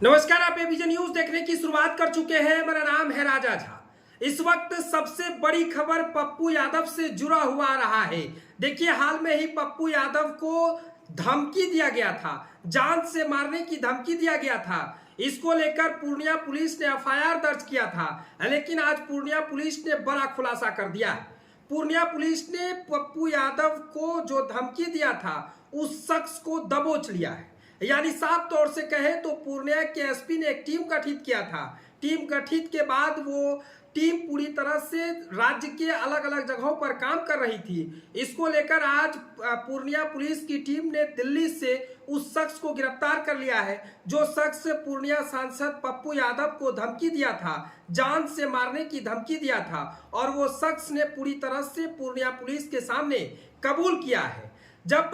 नमस्कार, आप ABP news देखने की शुरुआत कर चुके हैं। मेरा नाम है राजा झा। इस वक्त सबसे बड़ी खबर पप्पू यादव से जुड़ा हुआ रहा है। देखिए, हाल में ही पप्पू यादव को धमकी दिया गया था, जान से मारने की धमकी दिया गया था। इसको लेकर पूर्णिया पुलिस ने एफआईआर दर्ज किया था, लेकिन आज पूर्णिया पुलिस ने बड़ा खुलासा कर दिया। पूर्णिया पुलिस ने पप्पू यादव को जो धमकी दिया था उस शख्स को दबोच लिया है। यानी साफ तौर से कहे तो पूर्णिया के एसपी ने एक टीम गठित किया था। टीम गठित के बाद वो टीम पूरी तरह से राज्य के अलग अलग जगहों पर काम कर रही थी। इसको लेकर आज पूर्णिया पुलिस की टीम ने दिल्ली से उस शख्स को गिरफ्तार कर लिया है, जो शख्स पूर्णिया सांसद पप्पू यादव को धमकी दिया था, जान से मारने की धमकी दिया था। और वो शख्स ने पूरी तरह से पूर्णिया पुलिस के सामने कबूल किया है। जब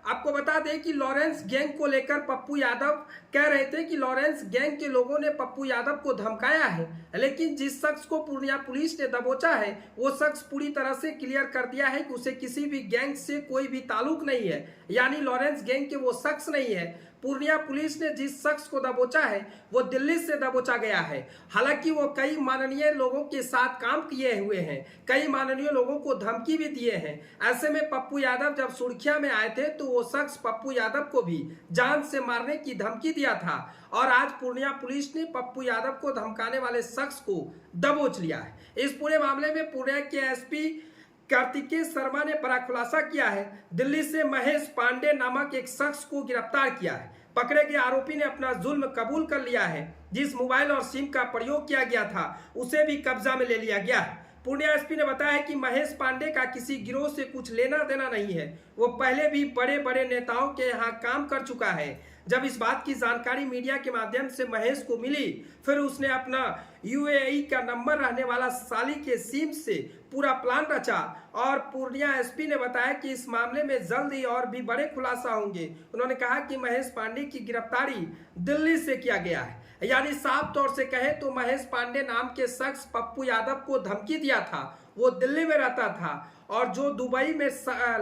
आपको बता दें कि लॉरेंस गैंग को लेकर पप्पू यादव कह रहे थे कि लॉरेंस गैंग के लोगों ने पप्पू यादव को धमकाया है, लेकिन जिस शख्स को पूर्णिया पुलिस ने दबोचा है वो शख्स पूरी तरह से क्लियर कर दिया है कि उसे किसी भी गैंग से कोई भी ताल्लुक नहीं है, यानी लॉरेंस गैंग के वो शख्स नहीं है। पूर्णिया पुलिस ने जिस शख्स को दबोचा है वो दिल्ली से दबोचा गया है। हालांकि वो कई माननीय लोगों के साथ काम किए हुए हैं, कई माननीय लोगों को धमकी भी दिए हैं। ऐसे में पप्पू यादव जब सुर्खियां में आए थे तो वो शख्स पप्पू यादव को भी जान से मारने की धमकी दिया था। और आज पूर्णिया पुलिस ने पप्पू यादव को धमकाने वाले शख्स को दबोच लिया है। इस पूरे मामले में पूर्णिया के एसपी कार्तिकेय शर्मा ने बड़ा खुलासा किया है। दिल्ली से महेश पांडे नामक एक शख्स को गिरफ्तार किया है। पकड़े गए आरोपी ने अपना जुल्म कबूल कर लिया है। जिस मोबाइल और सिम का प्रयोग किया गया था उसे भी कब्जा में ले लिया गया है। पूर्णिया एसपी ने बताया है कि महेश पांडे का किसी गिरोह से कुछ लेना देना नहीं है। वो पहले भी बड़े बड़े नेताओं के यहाँ काम कर चुका है। जब इस बात की जानकारी मीडिया के माध्यम से महेश को मिली, फिर उसने अपना यूएई का नंबर रहने वाला साली के सिम से पूरा प्लान रचा। और पूर्णिया एसपी ने बताया कि इस मामले में जल्द ही और भी बड़े खुलासा होंगे। उन्होंने कहा कि महेश पांडे की गिरफ्तारी दिल्ली से किया गया है। यानी साफ तौर से कहे तो महेश पांडे नाम के शख्स पप्पू यादव को धमकी दिया था, वो दिल्ली में रहता था। और जो दुबई में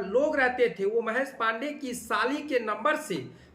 लोग रहते थे वो महेश पांडे की साली के नंबर से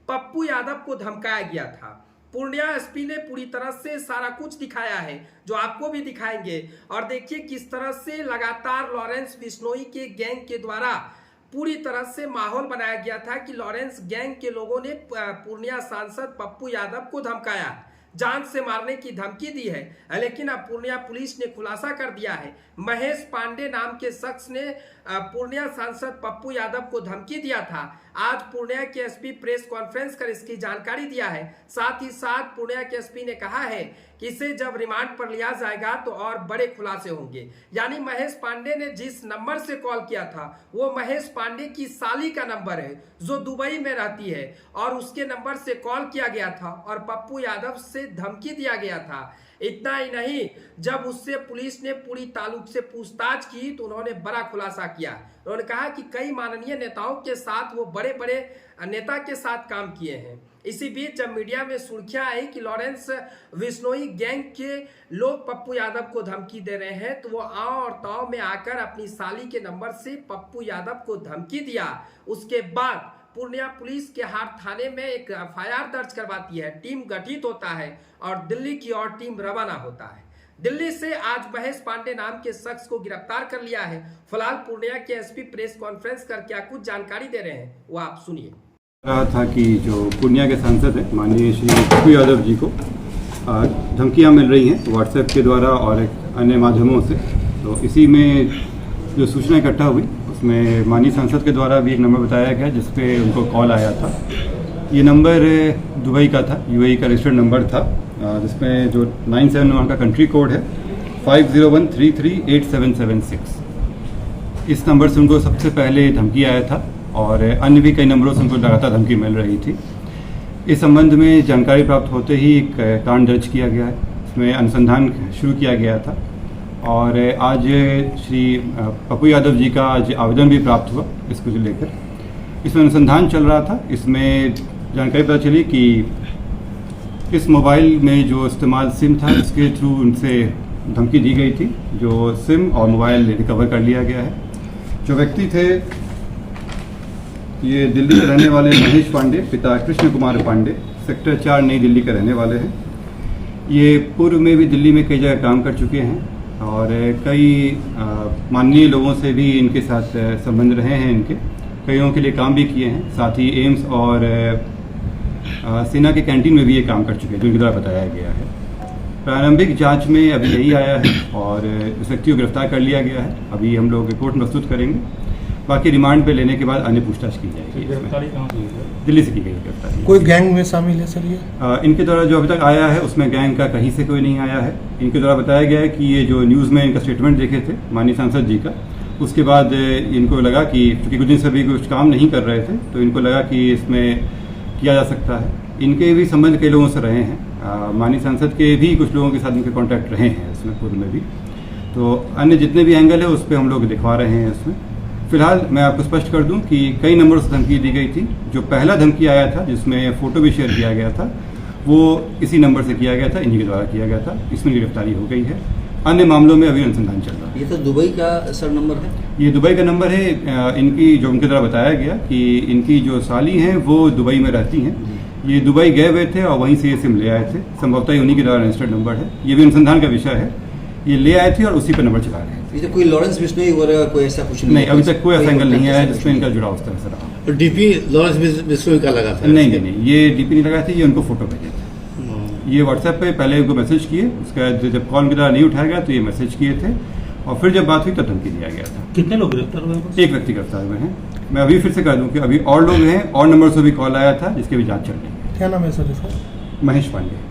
पप्पू यादव को धमकाया गया था। पूर्णिया एसपी ने पूरी तरह से सारा कुछ दिखाया है, जो आपको भी दिखाएंगे। और देखिए किस तरह से लगातार लॉरेंस बिश्नोई के गैंग के द्वारा पूरी तरह से माहौल बनाया गया था कि लॉरेंस गैंग के लोगों ने पूर्णिया सांसद पप्पू यादव को धमकाया, जान से मारने की धमकी दी है। लेकिन अब पूर्णिया पुलिस ने खुलासा कर दिया है, महेश पांडे नाम के शख्स ने पूर्णिया सांसद पप्पू यादव को धमकी दिया था। आज पूर्णिया के एसपी प्रेस कॉन्फ्रेंस कर इसकी जानकारी दिया है। साथ ही साथ पूर्णिया के एसपी ने कहा है कि इसे जब रिमांड पर लिया जाएगा तो और बड़े खुलासे होंगे। यानी महेश पांडे ने जिस नंबर से कॉल किया था वो महेश पांडे की साली का नंबर है, जो दुबई में रहती है, और उसके नंबर से कॉल किया गया था और पप्पू यादव से धमकी दिया गया था। इतना ही नहीं, जब उससे पुलिस ने पूरी ताल्लुक से पूछताछ की तो उन्होंने बड़ा खुलासा किया। उन्होंने कहा कि कई माननीय नेताओं के साथ वो बड़े बड़े नेता के साथ काम किए हैं। इसी बीच जब मीडिया में सुर्खियां आई कि लॉरेंस बिश्नोई गैंग के लोग पप्पू यादव को धमकी दे रहे हैं, तो वो आओ और ताव में आकर अपनी साली के नंबर से पप्पू यादव को धमकी दिया। उसके बाद पूर्णिया पुलिस के हाट थाने में एक एफआईआर दर्ज करवाती है, टीम गठित होता है और दिल्ली की ओर टीम रवाना होता है। दिल्ली से आज महेश पांडे नाम के शख्स को गिरफ्तार कर लिया है। फिलहाल पूर्णिया के एसपी प्रेस कॉन्फ्रेंस कर क्या कुछ जानकारी दे रहे हैं वो आप सुनिए। रहा था कि जो पूर्णिया के सांसद हैं माननीय श्री पप्पू यादव जी को धमकियां मिल रही हैं व्हाट्सएप के द्वारा और एक अन्य माध्यमों से। तो इसी में जो सूचना इकट्ठा हुई उसमें माननीय सांसद के द्वारा भी एक नंबर बताया गया जिस पे उनको कॉल आया था। ये नंबर दुबई का था, यूएई का रजिस्टर्ड नंबर था, जिसमें जो 97 वहाँ का कंट्री कोड है 5013387776। इस नंबर से उनको सबसे पहले धमकी आया था और अन्य भी कई नंबरों से उनको लगातार धमकी मिल रही थी। इस संबंध में जानकारी प्राप्त होते ही एक कांड दर्ज किया गया है, इसमें अनुसंधान शुरू किया गया था। और आज श्री पप्पू यादव जी का आज आवेदन भी प्राप्त हुआ इसको लेकर। इसमें अनुसंधान चल रहा था। इसमें जानकारी पता चली कि इस मोबाइल में जो इस्तेमाल सिम था इसके थ्रू उनसे धमकी दी गई थी। जो सिम और मोबाइल रिकवर कर लिया गया है। जो व्यक्ति थे ये दिल्ली में रहने वाले महेश पांडे, पिता कृष्ण कुमार पांडे, सेक्टर 4 नई दिल्ली के रहने वाले हैं। ये पूर्व में भी दिल्ली में कई जगह काम कर चुके हैं और कई माननीय लोगों से भी इनके साथ संबंध रहे हैं। इनके कईयों के लिए काम भी किए हैं। साथ ही एम्स और सेना के कैंटीन में भी ये काम कर चुके हैं, जो इनके द्वारा बताया गया है। प्रारंभिक जांच में अभी यही आया है और इस व्यक्ति को गिरफ्तार कर लिया गया है। अभी हम लोग रिपोर्ट प्रस्तुत करेंगे, बाकी रिमांड पे लेने के बाद अन्य पूछताछ की जाएगी। गिरफ्तारी कहाँ से हुई है? दिल्ली से की गई गिरफ्तारी। कोई गैंग में शामिल है सर ये? इनके द्वारा जो अभी तक आया है उसमें गैंग का कहीं से कोई नहीं आया है। इनके द्वारा बताया गया है कि ये जो न्यूज़ में इनका स्टेटमेंट देखे थे माननीय सांसद जी का, उसके बाद इनको लगा कि चूँकि कुछ दिन से भी कुछ काम नहीं कर रहे थे तो इनको लगा कि इसमें किया जा सकता है। इनके भी संबंध कई लोगों से रहे हैं। माननीय सांसद के भी कुछ लोगों के साथ इनके कॉन्टैक्ट रहे हैं इसमें पूर्व में भी। तो अन्य जितने भी एंगल है उस पर हम लोग दिखवा रहे हैं इसमें। फिलहाल मैं आपको स्पष्ट कर दूं कि कई नंबरों से धमकी दी गई थी। जो पहला धमकी आया था जिसमें फ़ोटो भी शेयर किया गया था वो इसी नंबर से किया गया था, इन्हीं के द्वारा किया गया था। इसमें गिरफ्तारी हो गई है। अन्य मामलों में अभी अनुसंधान चल रहा है। ये तो दुबई का सर नंबर है? ये दुबई का नंबर है। इनकी जो उनके द्वारा बताया गया कि इनकी जो साली हैं वो दुबई में रहती हैं। ये दुबई गए हुए थे और वहीं से ये सिम ले आए थे। संभवतः उन्हीं के द्वारा रजिस्टर्ड नंबर है। ये भी अनुसंधान का विषय है। ये ले आए थे और उसी पर नंबर चला रहे थे। ये तो कोई लॉरेंस बिश्नोई वगैरह कोई ऐसा कुछ नहीं, अभी तक कोई ऐसा एंगल नहीं आया जिसमें इनका जुड़ाव उस तरह से रहा। तो डीपी लॉरेंस बिश्नोई का लगा था? नहीं, ये डीपी नहीं लगाए थे। ये उनको फोटो भेजे थे। ये व्हाट्सएप पे पहले उनको मैसेज किए, उसके बाद जब कॉल की द्वारा नहीं उठाया गया तो ये मैसेज किए थे और फिर जब बात हुई तब धमकी दिया गया था। कितने लोग गिरफ्तार हुए हैं? एक व्यक्ति गिरफ्तार हुए हैं। मैं अभी फिर से कह दूं कि अभी और लोग हैं और नंबर से भी कॉल आया था जिसकी भी जांच चल रही है। क्या नाम है सर इसका? महेश पांडे।